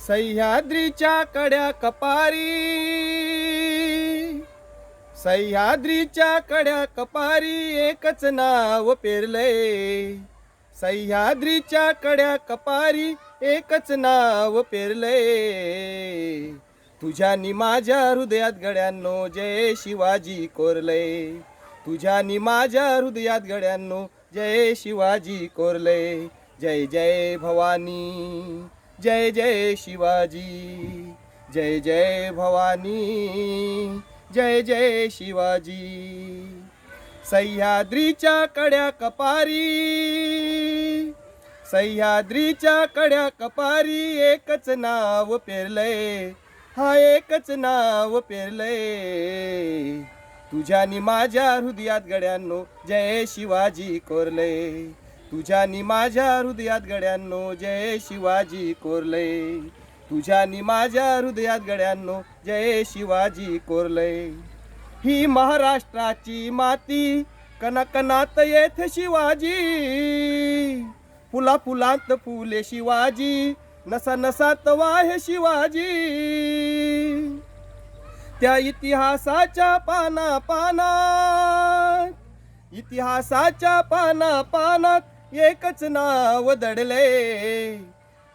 सह्याद्रीच्या कड्या कपारी, सह्याद्रीच्या कड्या कपारी एकच नाव पेरलंय. सह्याद्रीच्या कड्या कपारी एकच नाव पेरलंय. तुझ्यानी माझ्या हृदयात गड्यांनो जय शिवाजी कोरलंय. तुझ्यानी माझ्या हृदयात गड्यांनो जय शिवाजी कोरलंय. जय जय भवानी, जय जय शिवाजी, जय जय भवानी, जय जय शिवाजी. सह्याद्रीच्या कड्या कपारी, सह्याद्रीच्या कड्या कपारी एकच नाव पेरलंय. हा एकच नाव पेरलंय. तुझ्यानी माझ्या हृदयात गड्यांनो जय शिवाजी कोरलंय. तुझ्यानी माझ्या हृदयात गड्यांनो जय शिवाजी कोरलंय. तुझ्यानी माझ्या हृदयात गड्यांनो जय शिवाजी कोरलंय. ही महाराष्ट्राची माती कणाकणात येथे शिवाजी. फुला फुलांत फुले शिवाजी, नसा नसात वाहे शिवाजी. त्या इतिहासाच्या पाना पानात, इतिहासाच्या पाना पानात एकच नाव दडले.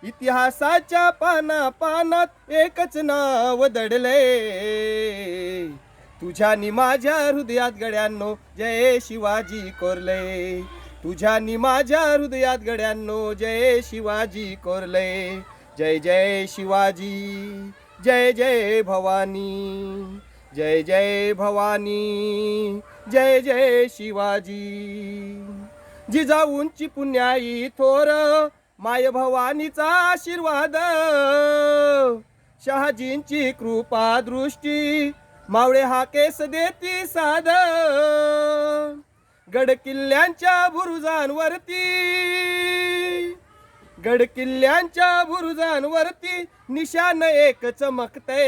इतिहासाच्या पाना पानात एकच नाव दडले. तुझ्यानी माझ्या हृदयात गड्यांनो जय शिवाजी कोरलंय. तुझ्यानी माझ्या हृदयात गड्यांनो जय शिवाजी कोरलंय. जय जय शिवाजी, जय जय भवानी, जय जय भवानी, जय जय शिवाजी. जिजाऊंची पुण्याई थोर माय भवानीचा आशीर्वाद. शहाजींची कृपा दृष्टी मावळे हा केस देती साध. गड किल्ल्यांच्या बुरुजांवरती, गड किल्ल्यांच्या बुरुजांवरती निशान एक चमकते.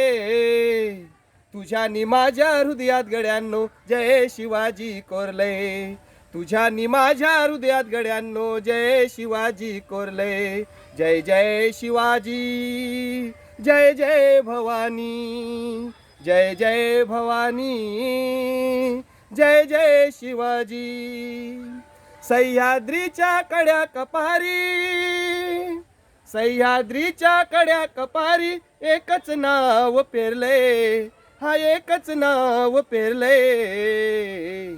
तुझ्यानी माझ्या हृदयात गड्यांनो जय शिवाजी कोरलंय. तुझ्यानी माझ्या हृदयात गड्यांनो जय शिवाजी कोरलंय. जय जय शिवाजी, जय जय भवानी, जय जय भवानी, जय जय शिवाजी. सह्याद्रीच्या कड्या कपारी, सह्याद्रीच्या कड्या कपारी एकच नाव पेरलंय. हा एकच नाव पेरलंय.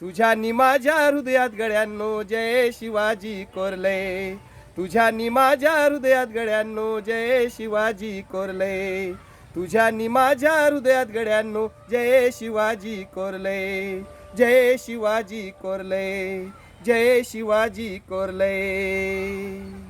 तुझ्यानी माझ्या हृदयात गड्यांनो जय शिवाजी कोरलंय. तुझ्यानी माझ्या हृदयात गड्यांनो जय शिवाजी कोरलंय. तुझ्यानी माझ्या हृदयात गड्यांनो जय शिवाजी कोरलंय. जय शिवाजी कोरलंय, जय शिवाजी कोरलंय.